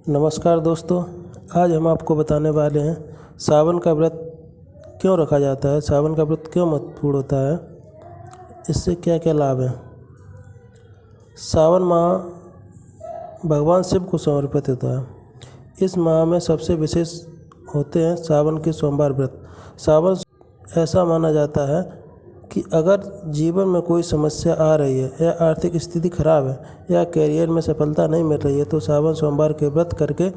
नमस्कार दोस्तों, आज हम आपको बताने वाले हैं सावन का व्रत क्यों रखा जाता है। सावन का व्रत क्यों महत्वपूर्ण होता है, इससे क्या क्या लाभ हैं। सावन माह भगवान शिव को समर्पित होता है। इस माह में सबसे विशेष होते हैं सावन के सोमवार व्रत। सावन ऐसा माना जाता है कि अगर जीवन में कोई समस्या आ रही है या आर्थिक स्थिति खराब है या करियर में सफलता नहीं मिल रही है तो सावन सोमवार के व्रत करके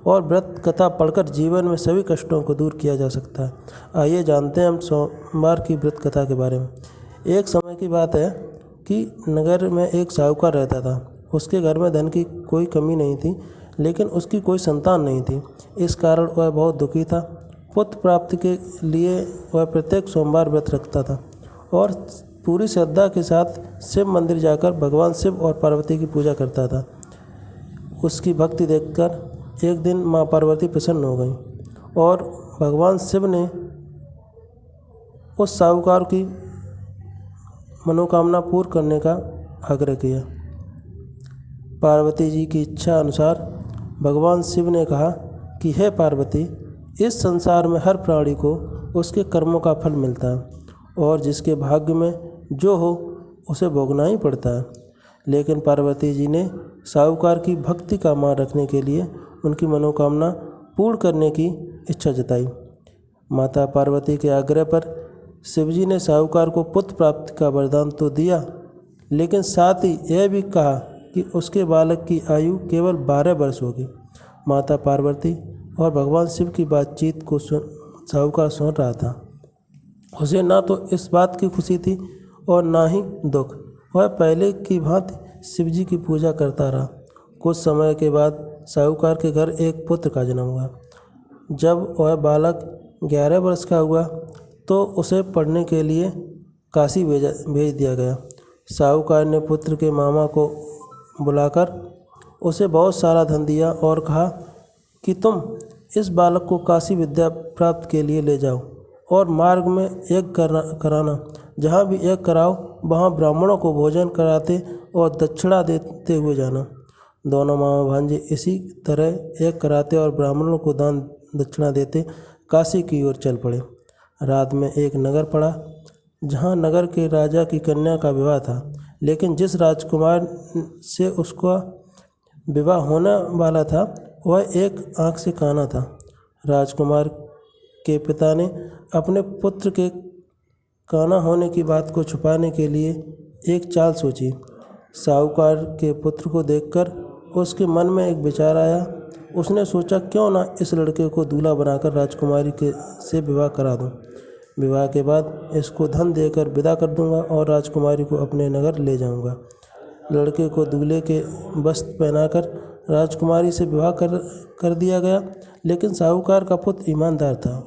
और व्रत कथा पढ़कर जीवन में सभी कष्टों को दूर किया जा सकता है। आइए जानते हैं हम सोमवार की व्रत कथा के बारे में। एक समय की बात है कि नगर में एक साहूकार रहता था। उसके घर में धन की कोई कमी नहीं थी, लेकिन उसकी कोई संतान नहीं थी। इस कारण वह बहुत दुखी था। पुत्र प्राप्ति के लिए वह प्रत्येक सोमवार व्रत रखता था और पूरी श्रद्धा के साथ शिव मंदिर जाकर भगवान शिव और पार्वती की पूजा करता था। उसकी भक्ति देखकर एक दिन माँ पार्वती प्रसन्न हो गई और भगवान शिव ने उस साहूकार की मनोकामना पूर्ण करने का आग्रह किया। पार्वती जी की इच्छा अनुसार भगवान शिव ने कहा कि हे पार्वती, इस संसार में हर प्राणी को उसके कर्मों का फल मिलता है और जिसके भाग्य में जो हो उसे भोगना ही पड़ता है। लेकिन पार्वती जी ने साहूकार की भक्ति का मान रखने के लिए उनकी मनोकामना पूर्ण करने की इच्छा जताई। माता पार्वती के आग्रह पर शिवजी ने साहूकार को पुत्र प्राप्ति का वरदान तो दिया, लेकिन साथ ही यह भी कहा कि उसके बालक की आयु केवल 12 वर्ष होगी। माता पार्वती और भगवान शिव की बातचीत को साहूकार सुन रहा था। उसे ना तो इस बात की खुशी थी और ना ही दुख। वह पहले की भांति शिवजी की पूजा करता रहा। कुछ समय के बाद साहूकार के घर एक पुत्र का जन्म हुआ। जब वह बालक 11 वर्ष का हुआ तो उसे पढ़ने के लिए काशी भेज दिया गया। साहूकार ने पुत्र के मामा को बुलाकर उसे बहुत सारा धन दिया और कहा कि तुम इस बालक को काशी विद्या प्राप्त के लिए ले जाओ और मार्ग में यज्ञ कराना। जहाँ भी यज्ञ कराओ वहाँ ब्राह्मणों को भोजन कराते और दक्षिणा देते हुए जाना। दोनों मामा भांजे इसी तरह यज्ञ कराते और ब्राह्मणों को दान दक्षिणा देते काशी की ओर चल पड़े। रात में एक नगर पड़ा जहाँ नगर के राजा की कन्या का विवाह था, लेकिन जिस राजकुमार से उसका विवाह होने वाला था वह एक आँख से काना था। राजकुमार के पिता ने अपने पुत्र के काना होने की बात को छुपाने के लिए एक चाल सोची। साहूकार के पुत्र को देखकर उसके मन में एक विचार आया। उसने सोचा क्यों ना इस लड़के को दूल्हा बनाकर राजकुमारी से विवाह करा दूं। विवाह के बाद इसको धन देकर विदा कर दूंगा और राजकुमारी को अपने नगर ले जाऊंगा। लड़के को दूल्हे के वस्त्र पहनाकर राजकुमारी से विवाह कर दिया गया, लेकिन साहूकार का पुत्र ईमानदार था।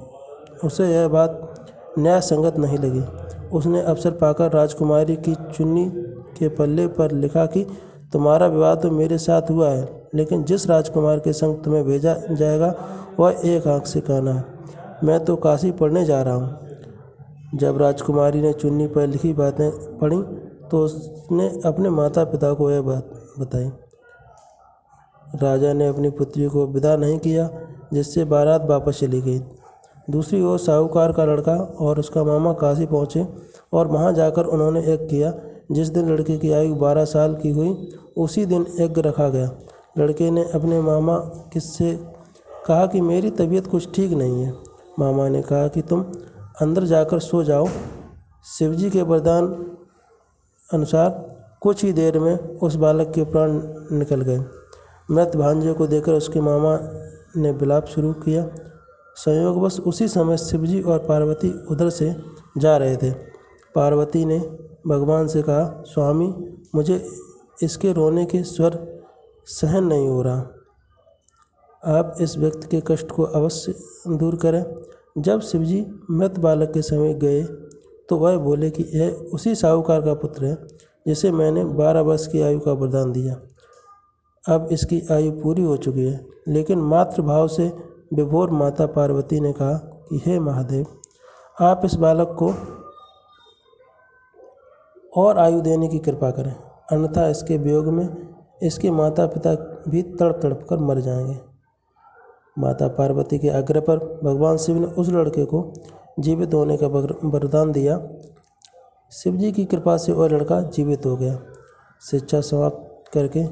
उसे यह बात न्याय संगत नहीं लगी। उसने अवसर पाकर राजकुमारी की चुन्नी के पल्ले पर लिखा कि तुम्हारा विवाह तो मेरे साथ हुआ है, लेकिन जिस राजकुमार के संग तुम्हें भेजा जाएगा वह एक आँख से काना है। मैं तो काशी पढ़ने जा रहा हूँ। जब राजकुमारी ने चुन्नी पर लिखी बातें पढ़ी तो उसने अपने माता पिता को यह बात बताई। राजा ने अपनी पुत्री को विदा नहीं किया, जिससे बारात वापस चली गई। दूसरी ओर साहूकार का लड़का और उसका मामा काशी पहुँचे और वहाँ जाकर उन्होंने यज्ञ किया। जिस दिन लड़के की आयु 12 साल की हुई उसी दिन यज्ञ रखा गया। लड़के ने अपने मामा से कहा कि मेरी तबीयत कुछ ठीक नहीं है। मामा ने कहा कि तुम अंदर जाकर सो जाओ। शिवजी के वरदान अनुसार कुछ ही देर में उस बालक के प्राण निकल गए। मृत भांजे को देखकर उसके मामा ने विलाप शुरू किया। संयोगवश उसी समय शिवजी और पार्वती उधर से जा रहे थे। पार्वती ने भगवान से कहा, स्वामी, मुझे इसके रोने के स्वर सहन नहीं हो रहा। आप इस व्यक्ति के कष्ट को अवश्य दूर करें। जब शिवजी मृत बालक के समीप गए तो वह बोले कि यह उसी साहूकार का पुत्र है जिसे मैंने 12 वर्ष की आयु का वरदान दिया। अब इसकी आयु पूरी हो चुकी है। लेकिन मातृभाव से विभोर माता पार्वती ने कहा कि हे महादेव, आप इस बालक को और आयु देने की कृपा करें, अन्यथा इसके वियोग में इसके माता पिता भी तड़प तड़प कर मर जाएंगे। माता पार्वती के आग्रह पर भगवान शिव ने उस लड़के को जीवित होने का वरदान दिया। शिव जी की कृपा से वह लड़का जीवित हो गया। शिक्षा समाप्त करके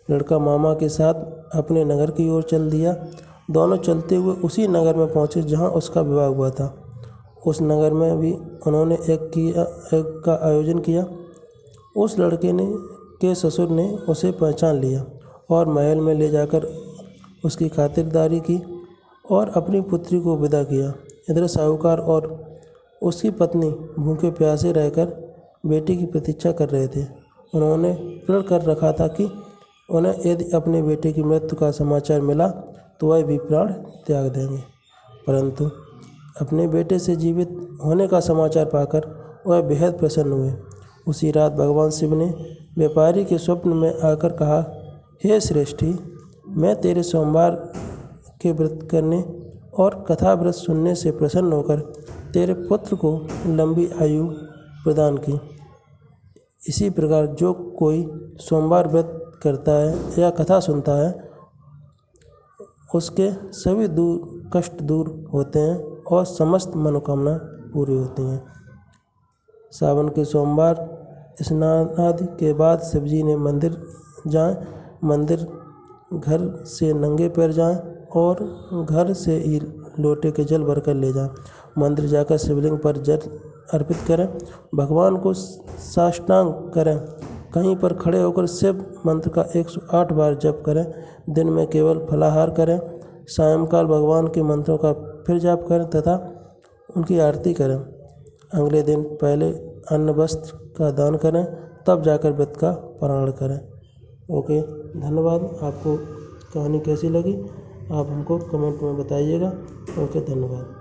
लड़का मामा के साथ अपने नगर की ओर चल दिया। दोनों चलते हुए उसी नगर में पहुँचे जहाँ उसका विवाह हुआ था। उस नगर में भी उन्होंने एक का आयोजन किया। उस लड़के के ससुर ने उसे पहचान लिया और महल में ले जाकर उसकी खातिरदारी की और अपनी पुत्री को विदा किया। इधर साहूकार और उसकी पत्नी भूखे प्यासे रहकर बेटी की प्रतीक्षा कर रहे थे। उन्होंने प्रण कर रखा था कि उन्हें यदि अपने बेटे की मृत्यु का समाचार मिला तो वह भी प्राण त्याग देंगे, परंतु अपने बेटे से जीवित होने का समाचार पाकर वह बेहद प्रसन्न हुए। उसी रात भगवान शिव ने व्यापारी के स्वप्न में आकर कहा, हे श्रेष्ठी, मैं तेरे सोमवार के व्रत करने और कथा व्रत सुनने से प्रसन्न होकर तेरे पुत्र को लंबी आयु प्रदान की। इसी प्रकार जो कोई सोमवार व्रत करता है या कथा सुनता है उसके सभी कष्ट दूर होते हैं और समस्त मनोकामना पूरी होती हैं। सावन के सोमवार स्नान आदि के बाद शिवजी ने मंदिर जाएं। मंदिर घर से नंगे पैर जाएं और घर से ही लोटे के जल भरकर ले जाएं। मंदिर जाकर शिवलिंग पर जल अर्पित करें। भगवान को साष्टांग करें। कहीं पर खड़े होकर शिव मंत्र का 108 बार जप करें। दिन में केवल फलाहार करें। सायंकाल भगवान के मंत्रों का फिर जाप करें तथा उनकी आरती करें। अगले दिन पहले अन्न वस्त्र का दान करें, तब जाकर व्रत का पारण करें। ओके, धन्यवाद। आपको कहानी कैसी लगी आप हमको कमेंट में बताइएगा। ओके, धन्यवाद।